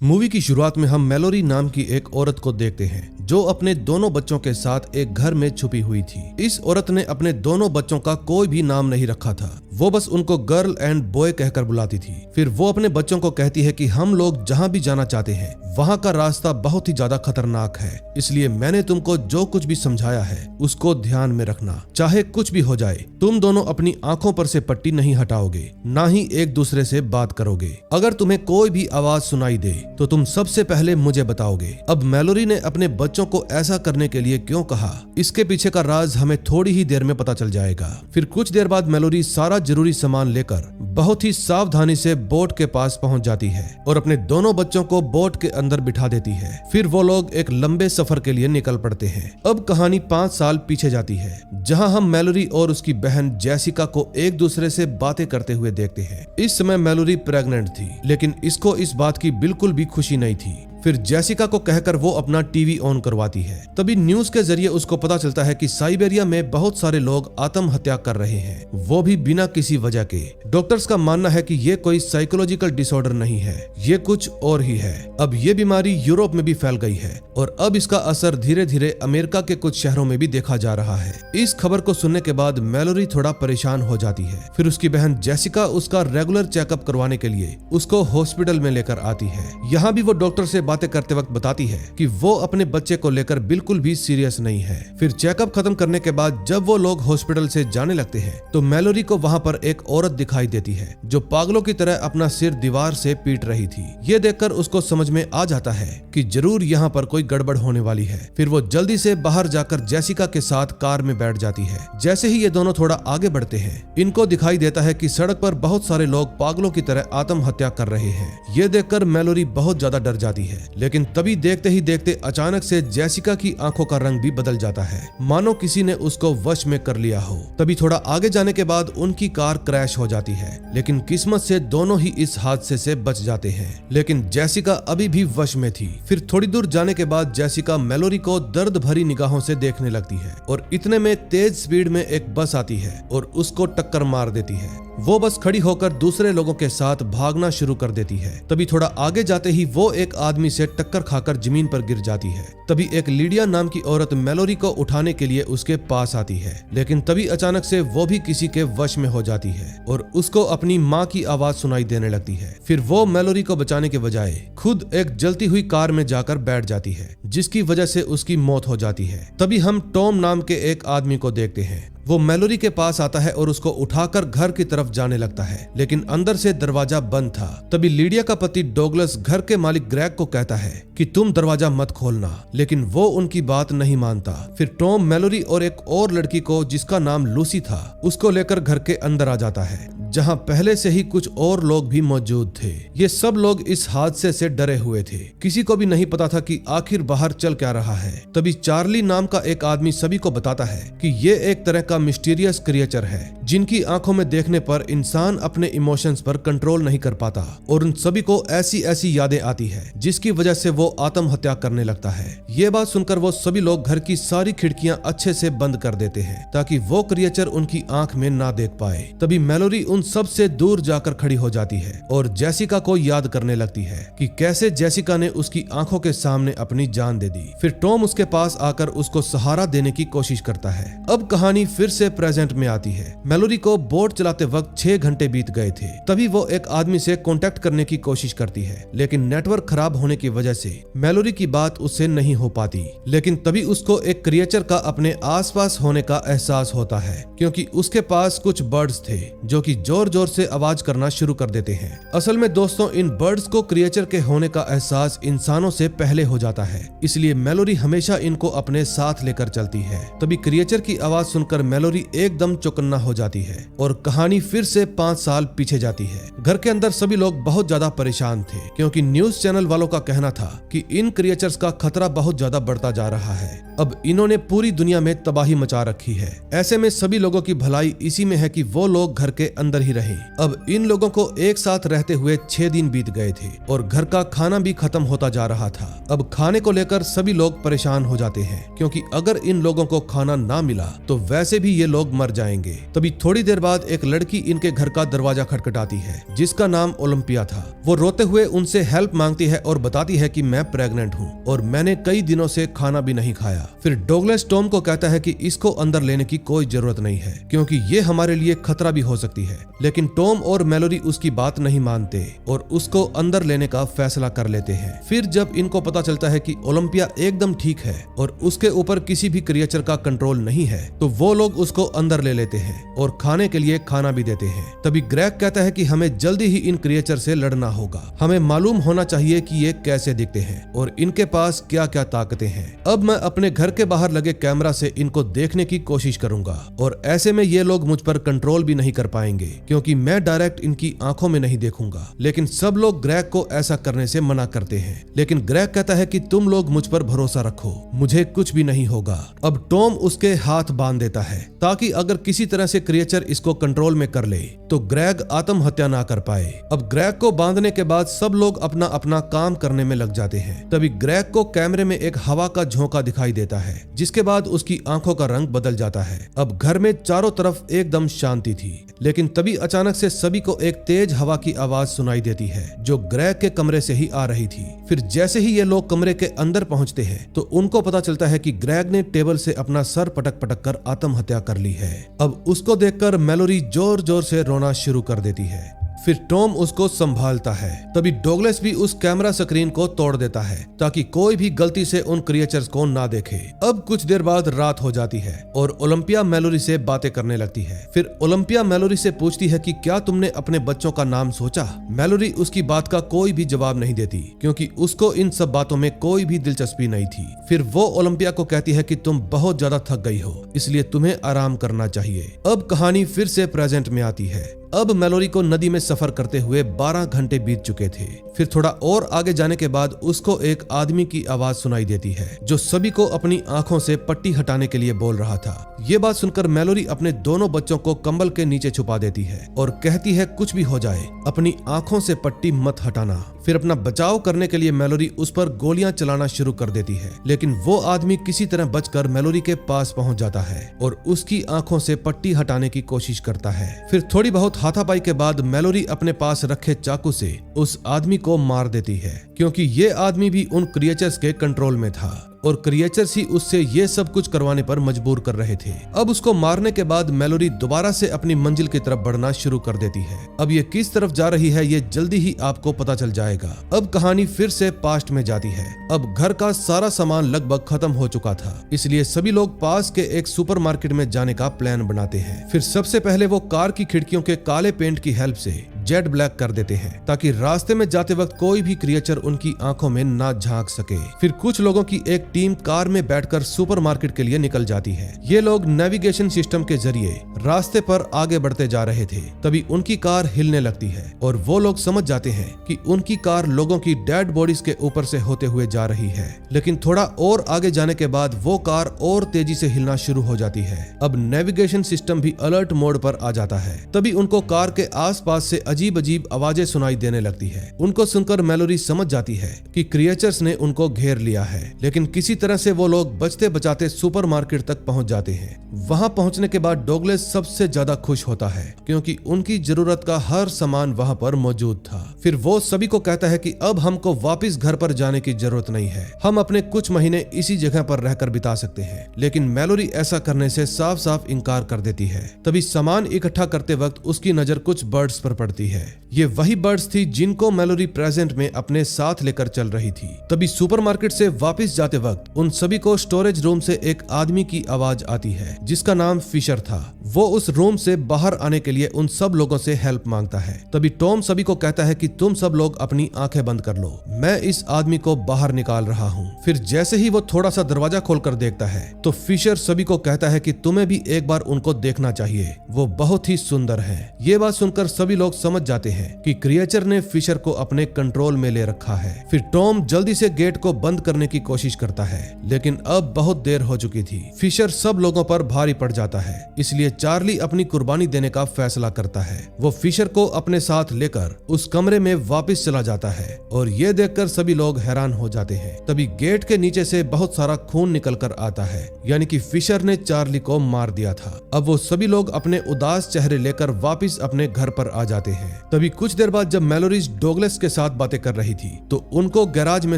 Movie की शुरुआत में हम मैलोरी नाम की एक औरत को देखते हैं जो अपने दोनों बच्चों के साथ एक घर में छुपी हुई थी। इस औरत ने अपने दोनों बच्चों का कोई भी नाम नहीं रखा था, वो बस उनको गर्ल एंड बॉय कहकर बुलाती थी। फिर वो अपने बच्चों को कहती है कि हम लोग जहाँ भी जाना चाहते हैं वहाँ का रास्ता बहुत ही ज्यादा खतरनाक है, इसलिए मैंने तुमको जो कुछ भी समझाया है उसको ध्यान में रखना। चाहे कुछ भी हो जाए तुम दोनों अपनी आंखों पर से पट्टी नहीं हटाओगे, ना ही एक दूसरे से बात करोगे। अगर तुम्हें कोई भी आवाज सुनाई दे तो तुम सबसे पहले मुझे बताओगे। अब मैलोरी ने अपने बच्चों को ऐसा करने के लिए क्यों कहा, इसके पीछे का राज हमें थोड़ी ही देर में पता चल जाएगा। फिर कुछ देर बाद मैलोरी सारा जरूरी सामान लेकर बहुत ही सावधानी से बोट के पास पहुंच जाती है और अपने दोनों बच्चं को बोट के अंदर बिठा देती है। फिर वो लोग एक लंबे सफर के लिए निकल पड़ते हैं। अब कहानी 5 साल पीछे जाती है, जहां हम मैलोरी और उसकी बहन जेसिका को एक दूसरे से बातें करते हुए देखते हैं। इस समय मैलोरी प्रेग्नेंट थी, लेकिन इसको इस बात की बिल्कुल भी खुशी नहीं थी। फिर जेसिका को कहकर वो अपना टीवी ऑन करवाती है। तभी न्यूज के जरिए उसको पता चलता है कि साइबेरिया में बहुत सारे लोग आत्महत्या कर रहे हैं, वो भी बिना किसी वजह के। डॉक्टर्स का मानना है कि ये कोई साइकोलॉजिकल डिसऑर्डर नहीं है, ये कुछ और ही है। अब ये बीमारी यूरोप में भी फैल गई है और अब इसका असर धीरे धीरे अमेरिका के कुछ शहरों में भी देखा जा रहा है। इस खबर को सुनने के बाद मैलोरी थोड़ा परेशान हो जाती है। फिर उसकी बहन जेसिका उसका रेगुलर चेकअप करवाने के लिए उसको हॉस्पिटल में लेकर आती है। यहाँ भी वो डॉक्टर से बातें करते वक्त बताती है कि वो अपने बच्चे को लेकर बिल्कुल भी सीरियस नहीं है। फिर चेकअप खत्म करने के बाद जब वो लोग हॉस्पिटल से जाने लगते हैं तो मैलोरी को वहाँ पर एक औरत दिखाई देती है जो पागलों की तरह अपना सिर दीवार से पीट रही थी। ये देखकर उसको समझ में आ जाता है कि जरूर यहाँ पर कोई गड़बड़ होने वाली है। फिर वो जल्दी से बाहर जाकर जेसिका के साथ कार में बैठ जाती है। जैसे ही ये दोनों थोड़ा आगे बढ़ते हैं इनको दिखाई देता है कि सड़क पर बहुत सारे लोग पागलों की तरह आत्महत्या कर रहे हैं। ये देखकर मैलोरी बहुत ज्यादा डर जाती है, लेकिन तभी देखते ही देखते अचानक से जेसिका की आंखों का रंग भी बदल जाता है, मानो किसी ने उसको वश में कर लिया हो। तभी थोड़ा आगे जाने के बाद उनकी कार क्रैश हो जाती है, लेकिन किस्मत से दोनों ही इस हादसे से बच जाते हैं। लेकिन जेसिका अभी भी वश में थी। फिर थोड़ी दूर जाने के बाद जेसिका मैलोरी को दर्द भरी निगाहों से देखने लगती है और इतने में तेज स्पीड में एक बस आती है और उसको टक्कर मार देती है। वो बस खड़ी होकर दूसरे लोगों के साथ भागना शुरू कर देती है। तभी थोड़ा आगे जाते ही वो एक आदमी से टक्कर खाकर जमीन पर गिर जाती है। तभी एक लीडिया नाम की औरत मैलोरी को उठाने के लिए उसके पास आती है, लेकिन तभी अचानक से वो भी किसी के वश में हो जाती है और उसको अपनी माँ की आवाज सुनाई देने लगती है। फिर वो मैलोरी को बचाने के बजाय खुद एक जलती हुई कार में जाकर बैठ जाती है, जिसकी वजह से उसकी मौत हो जाती है। तभी हम टॉम नाम के एक आदमी को देखते हैं। वो मैलोरी के पास आता है और उसको उठाकर घर की तरफ जाने लगता है, लेकिन अंदर से दरवाजा बंद था। तभी लीडिया का पति डॉगलस घर के मालिक ग्रेग को कहता है कि तुम दरवाजा मत खोलना, लेकिन वो उनकी बात नहीं मानता। फिर टॉम मैलोरी और एक और लड़की को जिसका नाम लूसी था उसको लेकर घर के अंदर आ जाता है, जहां पहले से ही कुछ और लोग भी मौजूद थे। ये सब लोग इस हादसे से डरे हुए थे, किसी को भी नहीं पता था कि आखिर बाहर चल क्या रहा है। तभी चार्ली नाम का एक आदमी सभी को बताता है कि ये एक तरह का मिस्टीरियस क्रिएचर है जिनकी आंखों में देखने पर इंसान अपने इमोशंस पर कंट्रोल नहीं कर पाता और उन सभी को ऐसी ऐसी यादें आती है जिसकी वजह से वो आत्महत्या करने लगता है। ये बात सुनकर वो सभी लोग घर की सारी खिड़कियां अच्छे से बंद कर देते हैं ताकि वो क्रिएचर उनकी आंख में ना देख पाए। तभी मैलोरी उन सब से दूर जाकर खड़ी हो जाती है और जेसिका को याद करने लगती है कि कैसे जेसिका ने उसकी आंखों के सामने अपनी जान दे दी। फिर टॉम उसके पास आकर उसको सहारा देने की कोशिश करता है। अब कहानी फिर से प्रेजेंट में आती है। मैलोरी को बोट चलाते वक्त 6 घंटे बीत गए थे। तभी वो एक आदमी से कांटेक्ट करने की कोशिश करती है, लेकिन नेटवर्क खराब होने की वजह से मैलोरी की बात उससे नहीं हो पाती। लेकिन तभी उसको एक क्रिएचर का अपने आसपास होने का एहसास होता है, क्योंकि उसके पास कुछ बर्ड्स थे जो कि जोर जोर से आवाज करना शुरू कर देते हैं। असल में दोस्तों, इन बर्ड्स को क्रिएचर के होने का एहसास इंसानों से पहले हो जाता है, इसलिए मैलोरी हमेशा इनको अपने साथ लेकर चलती है। तभी क्रिएचर की आवाज सुनकर मैलोरी एकदम चौकन्ना हो जाती है और कहानी फिर से 5 साल पीछे जाती है। घर के अंदर सभी लोग बहुत ज्यादा परेशान थे, क्योंकि न्यूज चैनल वालों का कहना था कि इन क्रिएचर्स का खतरा बहुत बहुत ज्यादा बढ़ता जा रहा है। अब इन्होंने पूरी दुनिया में तबाही मचा रखी है। ऐसे में सभी लोगों की भलाई इसी में है कि वो लोग घर के अंदर ही रहें। अब इन लोगों को एक साथ रहते हुए 6 दिन बीत गए थे और घर का खाना भी खत्म होता जा रहा था। अब खाने को लेकर सभी लोग परेशान हो जाते हैं, क्योंकि अगर इन लोगों को खाना ना मिला तो वैसे भी ये लोग मर जाएंगे। तभी थोड़ी देर बाद एक लड़की इनके घर का दरवाजा खटखटाती है, जिसका नाम ओलंपिया था। वो रोते हुए उनसे हेल्प मांगती है और बताती है कि मैं प्रेग्नेंट हूँ और मैंने कई दिनों से खाना भी नहीं खाया। फिर डॉगलस टॉम को कहता है कि इसको अंदर लेने की कोई जरूरत नहीं है, क्योंकि ये हमारे लिए खतरा भी हो सकती है। लेकिन टॉम और मैलोरी उसकी बात नहीं मानते और उसको अंदर लेने का फैसला कर लेते हैं। फिर जब इनको पता चलता है कि ओलंपिया एकदम ठीक है और उसके ऊपर किसी भी क्रिएचर का कंट्रोल नहीं है, तो वो लोग उसको अंदर ले लेते हैं और खाने के लिए खाना भी देते हैं। तभी ग्रेग कहता है कि हमें जल्दी ही इन क्रिएचर से लड़ना होगा। हमें मालूम होना चाहिए कि ये कैसे दिखते हैं और इनके पास क्या क्या ताकतें हैं। अब मैं अपने घर के बाहर लगे कैमरा से इनको देखने की कोशिश करूंगा और ऐसे में ये लोग मुझ पर कंट्रोल भी नहीं कर पाएंगे, क्योंकि मैं डायरेक्ट इनकी आंखों में नहीं देखूंगा। लेकिन सब लोग ग्रेग को ऐसा करने से मना करते हैं। लेकिन ग्रेग कहता है कि तुम लोग मुझ पर भरोसा रखो, मुझे कुछ भी नहीं होगा। अब टॉम उसके हाथ बांध देता है ताकि अगर किसी तरह से क्रिएचर इसको कंट्रोल में कर ले तो ग्रेग आत्महत्या ना कर पाए। अब ग्रेग को बांधने के बाद सब लोग अपना अपना काम करने में लग जाते हैं। तभी ग्रेग को कैमरे में एक हवा का झोंका दिखाई देता है, जिसके बाद उसकी आंखों का रंग बदल जाता है। अब घर में चारों तरफ एकदम शांति थी, लेकिन तभी अचानक से सभी को एक तेज हवा की आवाज सुनाई देती है, जो ग्रेग के कमरे से ही आ रही थी। फिर जैसे ही ये लोग कमरे के अंदर पहुंचते हैं तो उनको पता चलता है कि ग्रेग ने टेबल से अपना सर पटक पटक कर आत्महत्या कर ली है। अब उसको देखकर मैलोरी जोर जोर से रोना शुरू कर देती है। फिर टॉम उसको संभालता है। तभी डॉगलस भी उस कैमरा स्क्रीन को तोड़ देता है ताकि कोई भी गलती से उन क्रिएचर्स को ना देखे। अब कुछ देर बाद रात हो जाती है और ओलंपिया मैलोरी से बातें करने लगती है। फिर ओलंपिया मैलोरी से पूछती है कि क्या तुमने अपने बच्चों का नाम सोचा। मैलोरी उसकी बात का कोई भी जवाब नहीं देती, क्योंकि उसको इन सब बातों में कोई भी दिलचस्पी नहीं थी। फिर वो ओलंपिया को कहती है कि तुम बहुत ज्यादा थक गई हो, इसलिए तुम्हें आराम करना चाहिए। अब कहानी फिर से प्रेजेंट में आती है। अब मैलोरी को नदी में सफर करते हुए 12 घंटे बीत चुके थे। फिर थोड़ा और आगे जाने के बाद उसको एक आदमी की आवाज सुनाई देती है, जो सभी को अपनी आंखों से पट्टी हटाने के लिए बोल रहा था। ये बात सुनकर मैलोरी अपने दोनों बच्चों को कंबल के नीचे छुपा देती है और कहती है कुछ भी हो जाए अपनी आंखों से पट्टी मत हटाना। फिर अपना बचाव करने के लिए मैलोरी उस पर गोलियां चलाना शुरू कर देती है, लेकिन वो आदमी किसी तरह बचकर मैलोरी के पास पहुंच जाता है और उसकी आंखों से पट्टी हटाने की कोशिश करता है। फिर थोड़ी बहुत हाथापाई के बाद मैलोरी अपने पास रखे चाकू से उस आदमी को मार देती है, क्योंकि ये आदमी भी उन क्रिएचर्स के कंट्रोल में था और क्रिएचर्स ही उससे ये सब कुछ करवाने पर मजबूर कर रहे थे। अब उसको मारने के बाद मैलोरी दोबारा से अपनी मंजिल की तरफ बढ़ना शुरू कर देती है। अब ये किस तरफ जा रही है ये जल्दी ही आपको पता चल जाएगा। अब कहानी फिर से पास्ट में जाती है। अब घर का सारा सामान लगभग खत्म हो चुका था, इसलिए सभी लोग पास के एक सुपरमार्केट में जाने का प्लान बनाते हैं। फिर सबसे पहले वो कार की खिड़कियों के काले पेंट की हेल्प से जेट ब्लैक कर देते हैं, ताकि रास्ते में जाते वक्त कोई भी क्रिएचर उनकी आंखों में ना झांक सके। फिर कुछ लोगों की एक टीम कार में बैठकर सुपरमार्केट के लिए निकल जाती है। ये लोग नेविगेशन सिस्टम के जरिए रास्ते पर आगे बढ़ते जा रहे थे। तभी उनकी कार हिलने लगती है और वो लोग समझ जाते हैं कि उनकी कार लोगों की डेड बॉडीज के ऊपर से होते हुए जा रही है। लेकिन थोड़ा और आगे जाने के बाद वो कार और तेजी से हिलना शुरू हो जाती है। अब नेविगेशन सिस्टम भी अलर्ट मोड पर आ जाता है। तभी उनको कार के आसपास से अजीब अजीब आवाजें सुनाई देने लगती है। उनको सुनकर मैलोरी समझ जाती है कि क्रिएचर्स ने उनको घेर लिया है, लेकिन किसी तरह से वो लोग बचते बचाते सुपरमार्केट तक पहुंच जाते हैं। वहां पहुंचने के बाद डॉगलस सबसे ज्यादा खुश होता है, क्योंकि उनकी जरूरत का हर सामान वहां पर मौजूद था। फिर वो सभी को कहता है कि अब हमको वापस घर पर जाने की जरूरत नहीं है, हम अपने कुछ महीने इसी जगह पर रहकर बिता सकते हैं। लेकिन मैलोरी ऐसा करने से साफ साफ इनकार कर देती है। तभी सामान इकट्ठा करते वक्त उसकी नजर कुछ बर्ड्स पर पड़ती है। ये वही बर्ड्स थी जिनको मैलोरी प्रेजेंट में अपने साथ लेकर चल रही थी। तभी सुपरमार्केट से वापस जाते वक्त उन सभी को स्टोरेज रूम से एक आदमी की आवाज आती है, जिसका नाम फिशर था। वो उस रूम से बाहर आने के लिए उन सब लोगों से हेल्प मांगता है। तभी टॉम सभी को कहता है कि तुम सब लोग अपनी आंखें बंद कर लो, मैं इस आदमी को बाहर निकाल रहा हूँ। फिर जैसे ही वो थोड़ा सा दरवाजा खोलकर देखता है तो फिशर सभी को कहता है कि तुम्हें भी एक बार उनको देखना चाहिए, वो बहुत ही सुंदर है। ये बात सुनकर सभी लोग समझ समझ जाते हैं कि क्रिएचर ने फिशर को अपने कंट्रोल में ले रखा है। फिर टॉम जल्दी से गेट को बंद करने की कोशिश करता है, लेकिन अब बहुत देर हो चुकी थी। फिशर सब लोगों पर भारी पड़ जाता है, इसलिए चार्ली अपनी कुर्बानी देने का फैसला करता है। वो फिशर को अपने साथ लेकर उस कमरे में वापस चला जाता है और ये देखकर सभी लोग हैरान हो जाते हैं। तभी गेट के नीचे से बहुत सारा खून निकल कर आता है, यानी कि फिशर ने चार्ली को मार दिया था। अब वो सभी लोग अपने उदास चेहरे लेकर वापस अपने घर पर आ जाते हैं। तभी कुछ देर बाद जब मैलोरी डोगलस के साथ बातें कर रही थी तो उनको गैराज में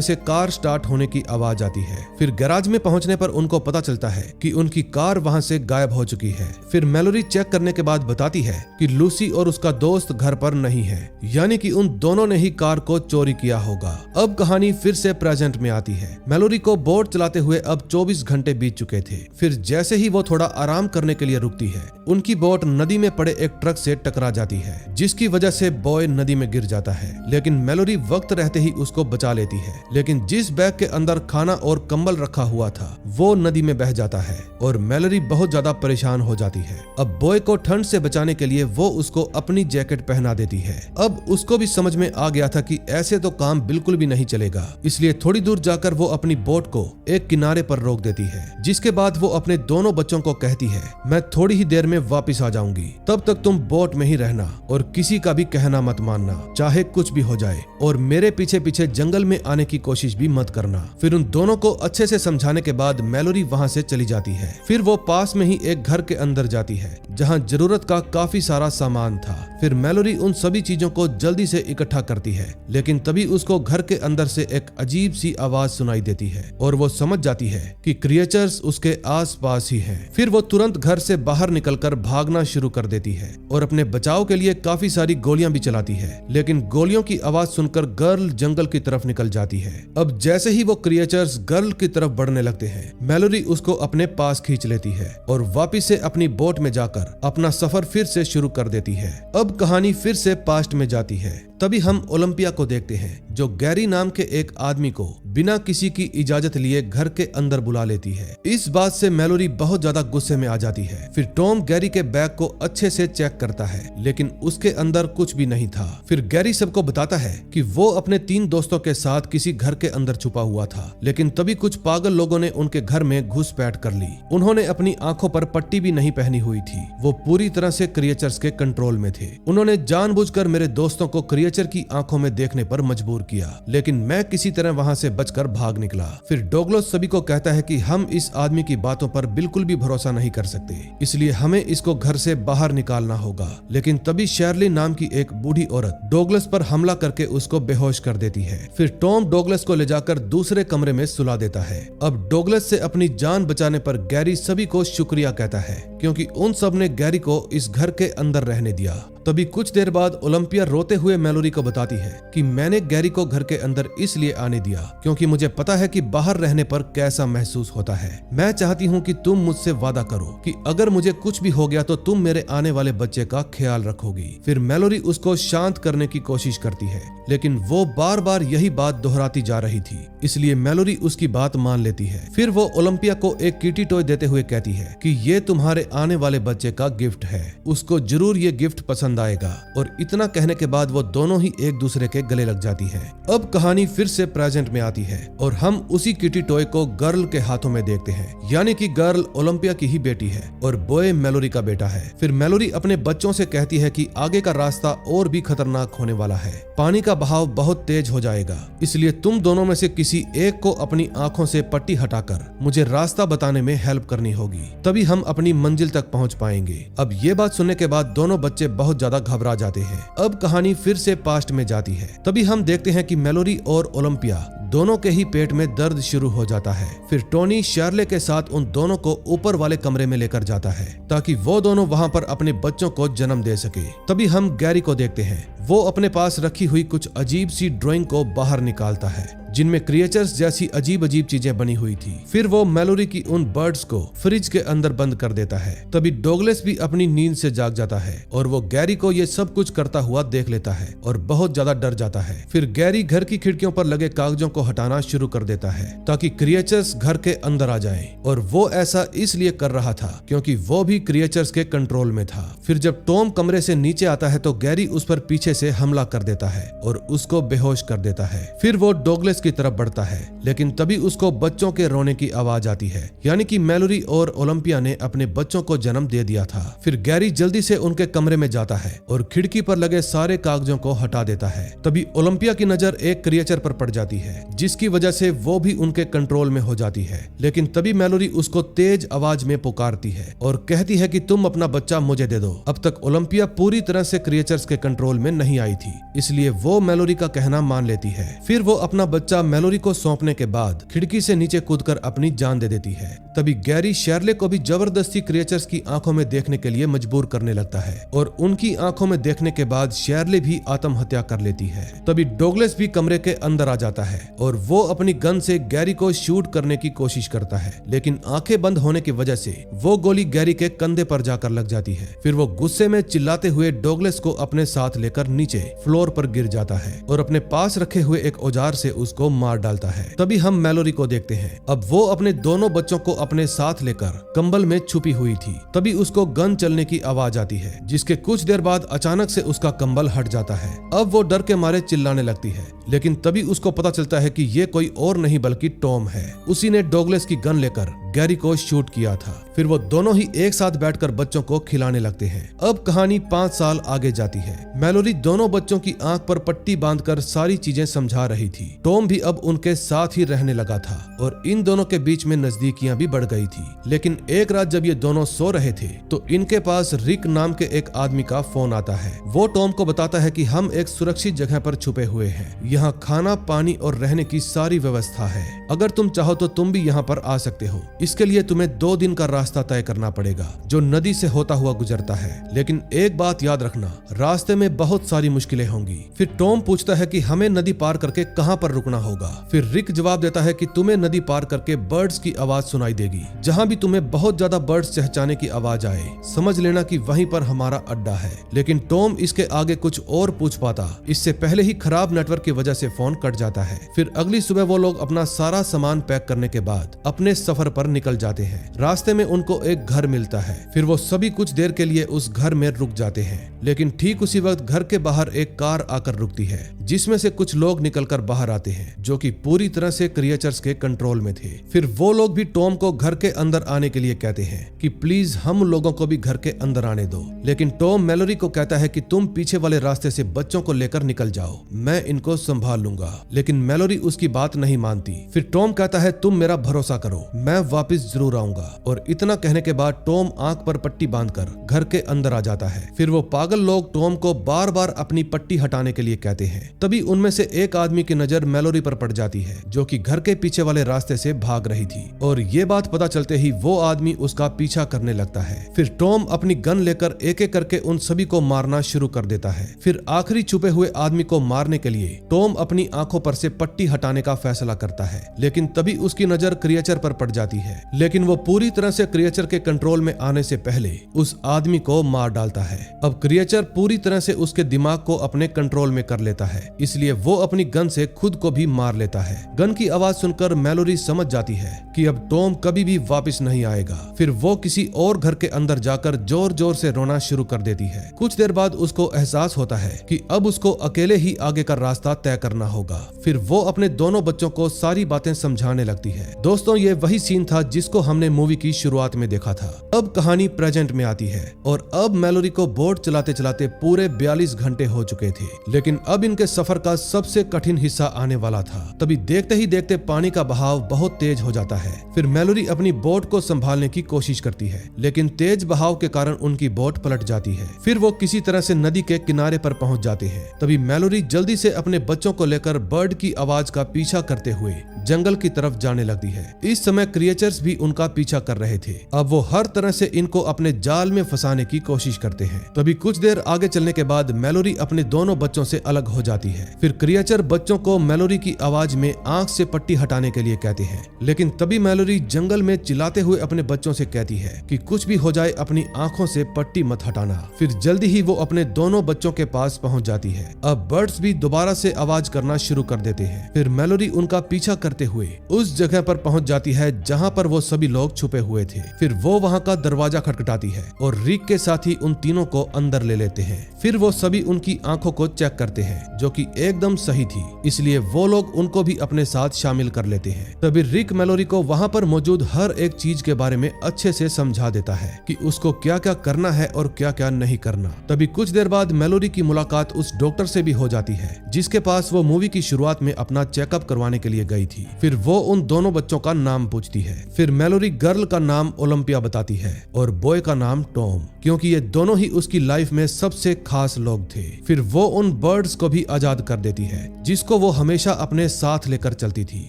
से कार स्टार्ट होने की आवाज आती है। फिर गैराज में पहुंचने पर उनको पता चलता है कि उनकी कार वहां से गायब हो चुकी है। फिर मैलोरी चेक करने के बाद बताती है कि लूसी और उसका दोस्त घर पर नहीं है, यानी कि उन दोनों ने ही कार को चोरी किया होगा। अब कहानी फिर से प्रेजेंट में आती है। मैलोरी को बोट चलाते हुए अब 24 घंटे बीत चुके थे। फिर जैसे ही वो थोड़ा आराम करने के लिए रुकती है, उनकी बोट नदी में पड़े एक ट्रक से टकरा जाती है, जिसकी वजह से बॉय नदी में गिर जाता है। लेकिन मैलोरी वक्त रहते ही उसको बचा लेती है, लेकिन जिस बैग के अंदर खाना और कंबल रखा हुआ था वो नदी में बह जाता है और मैलोरी बहुत ज्यादा परेशान हो जाती है। अब बॉय को ठंड से बचाने के लिए वो उसको अपनी जैकेट पहना देती है। अब उसको भी समझ में आ गया था कि ऐसे तो काम बिल्कुल भी नहीं चलेगा, इसलिए थोड़ी दूर जाकर वो अपनी बोट को एक किनारे पर रोक देती है, जिसके बाद वो अपने दोनों बच्चों को कहती है, मैं थोड़ी ही देर में वापस आ जाऊंगी, तब तक तुम बोट में ही रहना और किसी का भी कहना मत मानना, चाहे कुछ भी हो जाए, और मेरे पीछे पीछे जंगल में आने की कोशिश भी मत करना। फिर उन दोनों को अच्छे से समझाने के बाद मैलोरी वहां से चली जाती है। फिर वो पास में ही एक घर के अंदर जाती है जहां जरूरत का काफी सारा सामान था। फिर मैलोरी उन सभी चीजों को जल्दी से इकट्ठा करती है, लेकिन तभी उसको घर के अंदर से एक अजीब सी आवाज सुनाई देती है और वो समझ जाती है कि क्रिएचर्स उसके आसपास ही हैं। फिर वो तुरंत घर से बाहर निकलकर भागना शुरू कर देती है और अपने बचाव के लिए काफी सारी गोलियां भी चलाती है, लेकिन गोलियों की आवाज सुनकर गर्ल जंगल की तरफ निकल जाती है। अब जैसे ही वो क्रिएचर्स गर्ल की तरफ बढ़ने लगते हैं, मैलोरी उसको अपने पास खींच लेती है और वापिस से अपनी बोट में जाकर अपना सफर फिर से शुरू कर देती है। अब कहानी फिर से पास्ट में जाती है। तभी हम ओलंपिया को देखते हैं जो गैरी नाम के एक आदमी को बिना किसी की इजाजत लिए घर के अंदर बुला लेती है। इस बात से मैलोरी बहुत ज्यादा गुस्से में आ जाती है। फिर टॉम गैरी के बैग को अच्छे से चेक करता है, लेकिन उसके अंदर कुछ भी नहीं था। फिर गैरी सबको बताता है कि वो अपने 3 दोस्तों के साथ किसी घर के अंदर छुपा हुआ था, लेकिन तभी कुछ पागल लोगों ने उनके घर में घुसपैठ कर ली। उन्होंने अपनी आंखों पर पट्टी भी नहीं पहनी हुई थी। वो पूरी तरह से क्रिएचर्स के कंट्रोल में थे। उन्होंने जानबूझकर मेरे दोस्तों को क्रिएचर की आंखों में देखने पर मजबूर किया, लेकिन मैं किसी तरह वहां से बचकर भाग निकला। फिर डोगलस सभी को कहता है कि हम इस आदमी की बातों पर बिल्कुल भी भरोसा नहीं कर सकते, इसलिए हमें इसको घर से बाहर निकालना होगा। लेकिन तभी शर्ली नाम की एक बूढ़ी औरत डोगलस पर हमला करके उसको बेहोश कर देती है। फिर टॉम डोगलस को ले जाकर दूसरे कमरे में सुला देता है। अब डोगलस से अपनी जान बचाने पर गैरी सभी को शुक्रिया कहता है, क्योंकि उन सब ने गैरी को इस घर के अंदर रहने दिया। तभी कुछ देर बाद ओलंपिया रोते हुए मैलोरी को बताती है कि मैंने गैरी को घर के अंदर इसलिए आने दिया क्योंकि मुझे पता है कि बाहर रहने पर कैसा महसूस होता है। मैं चाहती हूँ कि तुम मुझसे वादा करो कि अगर मुझे कुछ भी हो गया तो तुम मेरे आने वाले बच्चे का ख्याल रखोगी। फिर मैलोरी उसको शांत करने की कोशिश करती है, लेकिन वो बार बार यही बात दोहराती जा रही थी, इसलिए मैलोरी उसकी बात मान लेती है। फिर वो ओलंपिया को एक किटी टॉय देते हुए कहती है कि ये तुम्हारे आने वाले बच्चे का गिफ्ट है, उसको जरूर ये गिफ्ट पसंद आएगा। और इतना कहने के बाद वो दोनों ही एक दूसरे के गले लग जाती है। अब कहानी फिर से प्रेजेंट में आती है और हम उसी किटी टॉय को गर्ल के हाथों में देखते हैं, यानी कि गर्ल ओलंपिया की ही बेटी है और बॉय मैलोरी का बेटा है। फिर मैलोरी अपने बच्चों से कहती है कि आगे का रास्ता और भी खतरनाक होने वाला है, पानी का बहाव बहुत तेज हो जाएगा, इसलिए तुम दोनों में से किसी एक को अपनी आंखों से पट्टी हटाकर मुझे रास्ता बताने में हेल्प करनी होगी, तभी हम अपनी मंजिल तक पहुंच पाएंगे। अब ये बात सुनने के बाद दोनों बच्चे बहुत ज्यादा घबरा जाते हैं। अब कहानी फिर से पास्ट में जाती है। तभी हम देखते हैं कि मैलोरी और ओलंपिया दोनों के ही पेट में दर्द शुरू हो जाता है। फिर टोनी शार्ले के साथ उन दोनों को ऊपर वाले कमरे में लेकर जाता है ताकि वो दोनों वहां पर अपने बच्चों को जन्म दे सके। तभी हम गैरी को देखते हैं, वो अपने पास रखी हुई कुछ अजीब सी ड्राइंग को बाहर निकालता है जिनमें क्रिएचर्स जैसी अजीब अजीब चीजें बनी हुई थी। फिर वो मैलोरी की उन बर्ड्स को फ्रिज के अंदर बंद कर देता है। तभी डॉगलेस भी अपनी नींद से जाग जाता है और वो गैरी को ये सब कुछ करता हुआ देख लेता है और बहुत ज्यादा डर जाता है। फिर गैरी घर की खिड़कियों पर लगे कागजों को हटाना शुरू कर देता है ताकि क्रिएचर्स घर के अंदर आ जाएं। और वो ऐसा इसलिए कर रहा था क्योंकि वो भी क्रिएचर्स के कंट्रोल में था। फिर जब टॉम कमरे से नीचे आता है तो गैरी उस पर पीछे से हमला कर देता है और उसको बेहोश कर देता है। फिर वो डॉगलेस की तरफ बढ़ता है लेकिन तभी उसको बच्चों के रोने की आवाज आती है, यानी कि मैलोरी और ओलंपिया ने अपने बच्चों को जन्म दे दिया था। फिर गैरी जल्दी से उनके कमरे में जाता है और खिड़की पर लगे सारे कागजों को हटा देता है। तभी ओलंपिया की नजर एक क्रिएचर पर पड़ जाती है जिसकी वजह से वो भी उनके कंट्रोल में हो जाती है। लेकिन तभी मैलोरी उसको तेज आवाज में पुकारती है और कहती है कि तुम अपना बच्चा मुझे दे दो। अब तक ओलंपिया पूरी तरह से क्रिएचर्स के कंट्रोल में नहीं आई थी, इसलिए वो मैलोरी का कहना मान लेती है। फिर वो अपना बच्चा मैलोरी को सौंपने के बाद खिड़की से नीचे कूदकर अपनी जान दे देती है। तभी गैरी शेरले को भी जबरदस्ती क्रिएचर्स की आंखों में देखने के लिए मजबूर करने लगता है और उनकी आंखों में देखने के बाद शेरले भी आत्महत्या कर लेती है। तभी डॉगलेस भी कमरे के अंदर आ जाता है और वो अपनी गन से गैरी को शूट करने की कोशिश करता है, लेकिन आंखें बंद होने की वजह से वो गोली गैरी के कंधे पर जाकर लग जाती है। फिर वो गुस्से में चिल्लाते हुए डॉगलेस को अपने साथ लेकर नीचे फ्लोर पर गिर जाता है और अपने पास रखे हुए एक औजार से उसको मार डालता है। तभी हम मैलोरी को देखते हैं। अब वो अपने दोनों बच्चों को अपने साथ लेकर कंबल में छुपी हुई थी। तभी उसको गन चलने की आवाज आती है जिसके कुछ देर बाद अचानक से उसका कंबल हट जाता है। अब वो डर के मारे चिल्लाने लगती है, लेकिन तभी उसको पता चलता है कि ये कोई और नहीं बल्कि टॉम है। उसी ने डॉगलेस की गन लेकर गैरी को शूट किया था। फिर वो दोनों ही एक साथ बैठकर बच्चों को खिलाने लगते हैं। अब कहानी 5 साल आगे जाती है। मैलोरी दोनों बच्चों की आंख पर पट्टी बांधकर सारी चीजें समझा रही थी। टॉम भी अब उनके साथ ही रहने लगा था और इन दोनों के बीच में नजदीकियां भी बढ़ गई थी। लेकिन एक रात जब ये दोनों सो रहे थे तो इनके पास रिक नाम के एक आदमी का फोन आता है। वो टॉम को बताता है कि हम एक सुरक्षित जगह पर छुपे हुए हैं। यहाँ खाना, पानी और रहने की सारी व्यवस्था है। अगर तुम चाहो तो तुम भी यहाँ पर आ सकते हो। इसके लिए तुम्हें 2 दिन का रास्ता तय करना पड़ेगा जो नदी से होता हुआ गुजरता है। लेकिन एक बात याद रखना, रास्ते में बहुत सारी मुश्किलें होंगी। फिर टॉम पूछता है कि हमें नदी पार करके कहाँ पर रुकना होगा। फिर रिक जवाब देता है कि तुम्हें नदी पार करके बर्ड्स की आवाज सुनाई देगी। जहाँ भी तुम्हें बहुत ज्यादा बर्ड्स चहचहाने की आवाज आए, समझ लेना कि वहीं पर हमारा अड्डा है। लेकिन टॉम इसके आगे कुछ और पूछ पाता, इससे पहले ही खराब नेटवर्क की वजह से फोन कट जाता है। फिर अगली सुबह वो लोग अपना सारा सामान पैक करने के बाद अपने सफर पर निकल जाते हैं। रास्ते में उनको एक घर मिलता है। फिर वो सभी कुछ देर के लिए उस घर में रुक जाते हैं। लेकिन ठीक उसी वक्त घर के बाहर एक कार आकर रुकती है जिसमें से कुछ लोग निकलकर बाहर आते हैं जो कि पूरी तरह से क्रिएचर्स के कंट्रोल में थे। फिर वो लोग भी टॉम को घर के अंदर आने के लिए कहते हैं कि प्लीज हम लोगों को भी घर के अंदर आने दो। लेकिन टॉम मैलोरी को कहता है कि तुम पीछे वाले रास्ते से बच्चों को लेकर निकल जाओ, मैं इनको संभाल लूंगा। लेकिन मैलोरी उसकी बात नहीं मानती। फिर टॉम कहता है तुम मेरा भरोसा करो, मैं वापस जरूर आऊंगा। और इतना कहने के बाद टॉम आंख पर पट्टी बांधकर घर के अंदर आ जाता है। फिर वो पागल लोग टॉम को बार बार अपनी पट्टी हटाने के लिए कहते हैं। तभी उनमें से एक आदमी की नजर मैलोरी पर पड़ जाती है जो कि घर के पीछे वाले रास्ते से भाग रही थी और ये बात पता चलते ही वो आदमी उसका पीछा करने लगता है। फिर टॉम अपनी गन लेकर एक एक करके उन सभी को मारना शुरू कर देता है। फिर आखिरी छुपे हुए आदमी को मारने के लिए टॉम अपनी आंखों पर से पट्टी हटाने का फैसला करता है। लेकिन तभी उसकी नजर क्रिएचर पर पड़ जाती है। लेकिन वो पूरी तरह से क्रिएचर के कंट्रोल में आने से पहले उस आदमी को मार डालता है। अब क्रिएचर पूरी तरह से उसके दिमाग को अपने कंट्रोल में कर लेता है, इसलिए वो अपनी गन से खुद को भी मार लेता है। गन की आवाज सुनकर मैलोरी समझ जाती है कि अब टॉम कभी भी वापस नहीं आएगा। फिर वो किसी और घर के अंदर जाकर जोर जोर से रोना शुरू कर देती है। कुछ देर बाद उसको एहसास होता है कि अब उसको अकेले ही आगे का रास्ता तय करना होगा। फिर वो अपने दोनों बच्चों को सारी बातें समझाने लगती है। दोस्तों, ये वही सीन था जिसको हमने मूवी की शुरुआत में देखा था। अब कहानी प्रेजेंट में आती है और अब मैलोरी को बोट चलाते चलाते पूरे 42 घंटे हो चुके थे। लेकिन अब इनके सफर का सबसे कठिन हिस्सा आने वाला था। तभी देखते ही देखते पानी का बहाव बहुत तेज हो जाता है। फिर मैलोरी अपनी बोट को संभालने की कोशिश करती है, लेकिन तेज बहाव के कारण उनकी बोट पलट जाती है। फिर वो किसी तरह से नदी के किनारे पर पहुंच जाते हैं। तभी मैलोरी जल्दी से अपने बच्चों को लेकर बर्ड की आवाज का पीछा करते हुए जंगल की तरफ जाने लगती है। इस समय क्रिएचर क्रिएचर्स भी उनका पीछा कर रहे थे। अब वो हर तरह से इनको अपने जाल में फंसाने की कोशिश करते हैं। तभी कुछ देर आगे चलने के बाद मैलोरी अपने दोनों बच्चों से अलग हो जाती है। फिर क्रिएचर बच्चों को मैलोरी की आवाज में आंख से पट्टी हटाने के लिए कहते हैं, लेकिन तभी मैलोरी जंगल में चिल्लाते हुए अपने बच्चों से कहती है कि कुछ भी हो जाए अपनी आंखों से पट्टी मत हटाना। फिर जल्दी ही वो अपने दोनों बच्चों के पास पहुंच जाती है। अब बर्ड्स भी दोबारा से आवाज करना शुरू कर देते हैं। फिर मैलोरी उनका पीछा करते हुए उस जगह पर पहुंच जाती है जहां पर वो सभी लोग छुपे हुए थे। फिर वो वहां का दरवाजा खटखटाती है और रिक के साथ ही उन तीनों को अंदर ले लेते हैं। फिर वो सभी उनकी आंखों को चेक करते हैं जो कि एकदम सही थी, इसलिए वो लोग उनको भी अपने साथ शामिल कर लेते हैं। तभी रिक मैलोरी को वहां पर मौजूद हर एक चीज के बारे में अच्छे से समझा देता है कि उसको क्या क्या करना है और क्या क्या नहीं करना। तभी कुछ देर बाद मैलोरी की मुलाकात उस डॉक्टर से भी हो जाती है जिसके पास वो मूवी की शुरुआत में अपना चेकअप करवाने के लिए गई थी। फिर वो उन दोनों बच्चों का नाम पूछती है। फिर मैलोरी गर्ल का नाम ओलंपिया बताती है और बॉय का नाम टॉम, क्योंकि ये दोनों ही उसकी लाइफ में सबसे खास लोग थे। फिर वो उन बर्ड्स को भी आजाद कर देती है जिसको वो हमेशा अपने साथ लेकर चलती थी।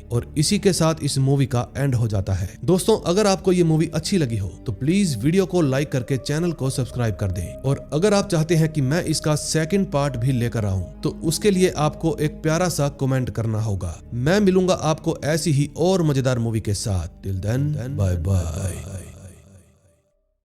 और इसी के साथ इस मूवी का एंड हो जाता है। दोस्तों, अगर आपको ये मूवी अच्छी लगी हो तो प्लीज वीडियो को लाइक करके चैनल को सब्सक्राइब कर दें। और अगर आप चाहते हैं कि मैं इसका सेकंड पार्ट भी लेकर आऊं तो उसके लिए आपको एक प्यारा सा कमेंट करना होगा। मैं मिलूंगा आपको ऐसी ही और मजेदार मूवी के साथ। Till then, bye bye.